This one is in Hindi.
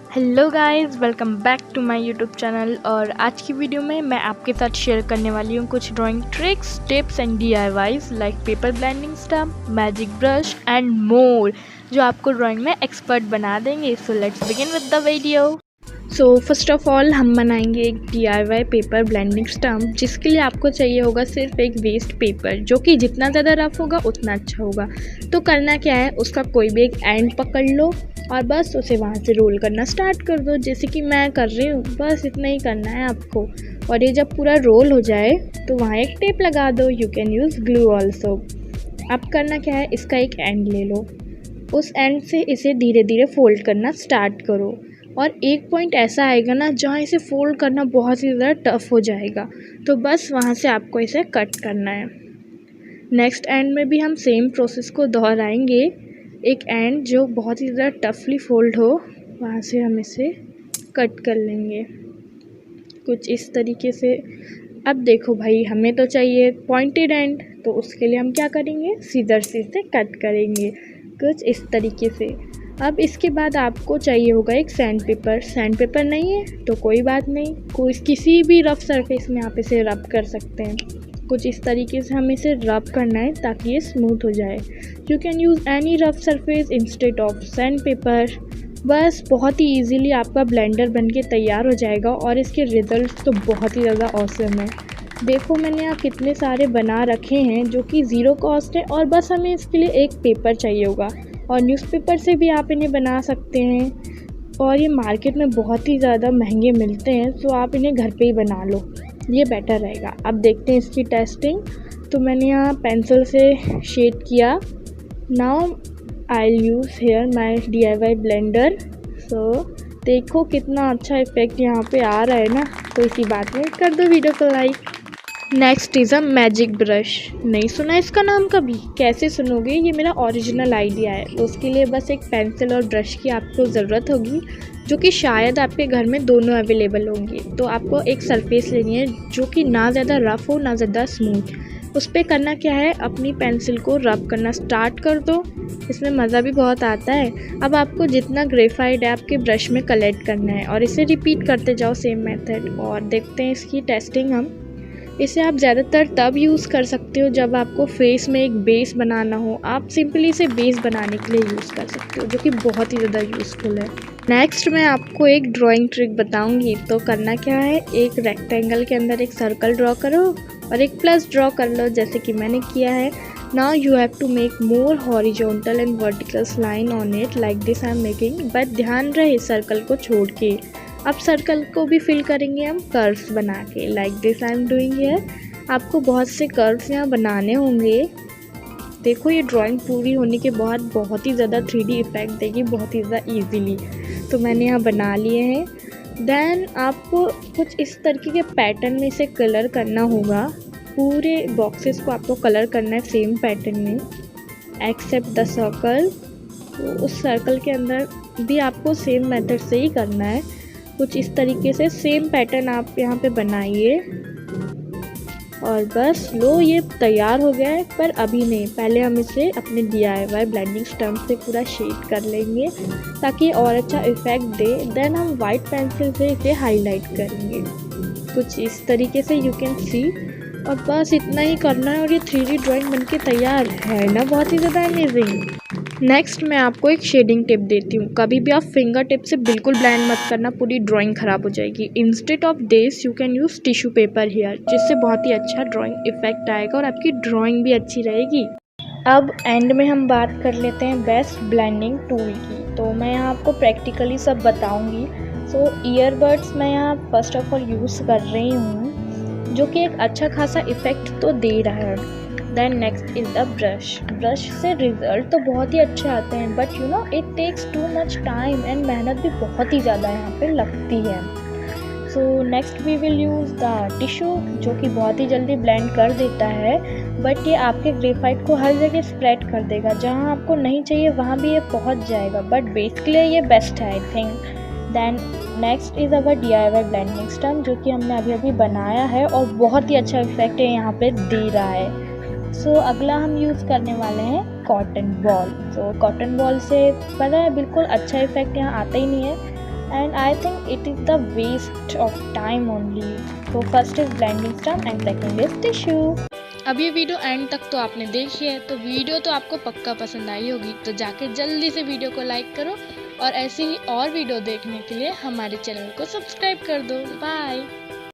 Hello guys, welcome back to my YouTube channel. और आज की वीडियो में मैं आपके साथ शेयर करने वाली हूँ कुछ drawing tricks, tips and DIYs like paper blending stump, magic brush and more, जो आपको ड्राइंग में एक्सपर्ट बना देंगे। So let's begin with the video. So first of all हम बनाएंगे एक DIY पेपर ब्लेंडिंग स्टम्प, जिसके लिए आपको चाहिए होगा सिर्फ एक वेस्ट पेपर, जो कि जितना ज़्यादा रफ होगा उतना अच्छा होगा। तो करना क्या है, उसका कोई भी एक एंड पकड़ लो और बस उसे वहाँ से रोल करना स्टार्ट कर दो, जैसे कि मैं कर रही हूँ। बस इतना ही करना है आपको। और ये जब पूरा रोल हो जाए तो वहाँ एक टेप लगा दो। You can use glue also. अब करना क्या है, इसका एक एंड ले लो, उस एंड से इसे धीरे धीरे फोल्ड करना स्टार्ट करो। और एक पॉइंट ऐसा आएगा ना जहाँ इसे फोल्ड करना बहुत ही ज़्यादा टफ हो जाएगा, तो बस वहाँ से आपको इसे कट करना है। नेक्स्ट एंड में भी हम सेम प्रोसेस को दोहराएंगे। एक एंड जो बहुत ही ज़्यादा टफली फोल्ड हो, वहाँ से हम इसे कट कर लेंगे कुछ इस तरीके से। अब देखो भाई, हमें तो चाहिए पॉइंटेड एंड, तो उसके लिए हम क्या करेंगे, सीजर से इसे कट करेंगे कुछ इस तरीके से। अब इसके बाद आपको चाहिए होगा एक सैंड पेपर। सैंड पेपर नहीं है तो कोई बात नहीं, कोई किसी भी रफ सरफेस में आप इसे रब कर सकते हैं। कुछ इस तरीके से हमें इसे रब करना है ताकि ये स्मूथ हो जाए। You can use any rough surface instead of sand paper. बस बहुत ही इजीली आपका ब्लेंडर बनके तैयार हो जाएगा और इसके रिजल्ट तो बहुत ही ज़्यादा ऑसम है। देखो मैंने यहाँ कितने सारे बना रखे हैं जो कि ज़ीरो कॉस्ट है, और बस हमें इसके लिए एक पेपर चाहिए होगा। और न्यूज़पेपर से भी आप इन्हें बना सकते हैं, और ये मार्केट में बहुत ही ज़्यादा महंगे मिलते हैं, तो आप इन्हें घर पे ही बना लो, ये बेटर रहेगा। अब देखते हैं इसकी टेस्टिंग। तो मैंने यहाँ पेंसिल से शेड किया। Now I use here my DIY blender. So देखो कितना अच्छा इफेक्ट यहाँ पे आ रहा है ना, तो इसी बात में कर दो वीडियो को like. Next is a magic brush. नहीं सुना इसका नाम कभी? कैसे सुनोगे, ये मेरा ओरिजिनल आइडिया है। तो उसके लिए बस एक पेंसिल और ब्रश की आपको ज़रूरत होगी, जो कि शायद आपके घर में दोनों अवेलेबल होंगे। तो आपको एक सरफेस लेनी है जो कि ना ज़्यादा रफ़ हो ना ज़्यादा स्मूथ। उस पर करना क्या है, अपनी पेंसिल को रब करना स्टार्ट कर दो, इसमें मज़ा भी बहुत आता है। अब आपको जितना ग्रेफाइड है आपके ब्रश में कलेक्ट करना है, और इसे रिपीट करते जाओ सेम मेथड। और देखते हैं इसकी टेस्टिंग हम। इसे आप ज़्यादातर तब यूज़ कर सकते हो जब आपको फेस में एक बेस बनाना हो। आप सिंपली इसे बेस बनाने के लिए यूज़ कर सकते हो, जो कि बहुत ही ज़्यादा यूज़फुल है। नेक्स्ट मैं आपको एक ड्राइंग ट्रिक बताऊंगी। तो करना क्या है, एक रेक्टेंगल के अंदर एक सर्कल ड्रॉ करो और एक प्लस ड्रॉ कर लो, जैसे कि मैंने किया है। Now you have to make more horizontal and vertical line on it like this I am making. But ध्यान रहे सर्कल को छोड़ के। अब सर्कल को भी फिल करेंगे हम कर्व्स बना के, like this I am doing here. आपको बहुत से कर्व्स यहाँ बनाने होंगे। देखो ये ड्राइंग पूरी होने के बाद बहुत ही ज़्यादा 3D इफेक्ट देगी, बहुत ही ज़्यादा इजीली। तो मैंने यहाँ बना लिए हैं। देन आपको कुछ इस तरीके के पैटर्न में इसे कलर करना होगा। पूरे बॉक्सेस को आपको कलर करना है सेम पैटर्न में, एक्सेप्ट द सर्कल। तो उस सर्कल के अंदर भी आपको सेम मेथड से ही करना है। कुछ इस तरीके से सेम पैटर्न आप यहाँ पे बनाइए, और बस लो ये तैयार हो गया है। पर अभी नहीं, पहले हम इसे अपने DIY ब्लेंडिंग स्टम्प से पूरा शेड कर लेंगे ताकि और अच्छा इफेक्ट दे। देन हम वाइट पेंसिल से इसे हाईलाइट करेंगे कुछ इस तरीके से, यू कैन सी। और बस इतना ही करना है और ये 3D ड्राइंग बनके तैयार है ना, बहुत ही ज़्यादा अमेजिंग। नेक्स्ट मैं आपको एक शेडिंग टिप देती हूँ। कभी भी आप फिंगर टिप से बिल्कुल ब्लेंड मत करना, पूरी ड्राइंग ख़राब हो जाएगी। Instead of this you can use tissue paper here, जिससे बहुत ही अच्छा ड्राइंग इफेक्ट आएगा और आपकी ड्राइंग भी अच्छी रहेगी। अब एंड में हम बात कर लेते हैं बेस्ट ब्लेंडिंग टूल की। तो मैं यहाँ आपको प्रैक्टिकली सब बताऊँगी। सो ईयरबड्स मैं यहाँ फर्स्ट ऑफ ऑल यूज़ कर रही हूँ, जो कि एक अच्छा खासा इफेक्ट तो दे रहा है। Then next is the brush. Brush से रिजल्ट तो बहुत ही अच्छे आते हैं, but you know it takes too much time and मेहनत भी बहुत ही ज़्यादा यहाँ पे लगती है। So next we will use the tissue, जो कि बहुत ही जल्दी ब्लेंड कर देता है, बट ये आपके ग्रेफाइट को हर जगह स्प्रेड कर देगा, जहाँ आपको नहीं चाहिए वहाँ भी ये पहुँच जाएगा, बट बेसिकली ये बेस्ट है I think. Then next is our DIY blending stump, जो कि हमने अभी अभी बनाया है और बहुत ही अच्छा इफेक्ट है यहाँ पे दे रहा है। सो अगला हम यूज़ करने वाले हैं cotton ball. So cotton ball से पता है बिल्कुल अच्छा इफेक्ट यहाँ आता ही नहीं है, and I think it is the waste of time only. So first is blending stump and second is tissue. अब ये वीडियो एंड तक तो आपने देखी है, तो वीडियो तो आपको पक्का पसंद आई होगी, तो जाके जल्दी से वीडियो को लाइक करो और ऐसी ही और वीडियो देखने के लिए हमारे चैनल को सब्सक्राइब कर दो। बाय।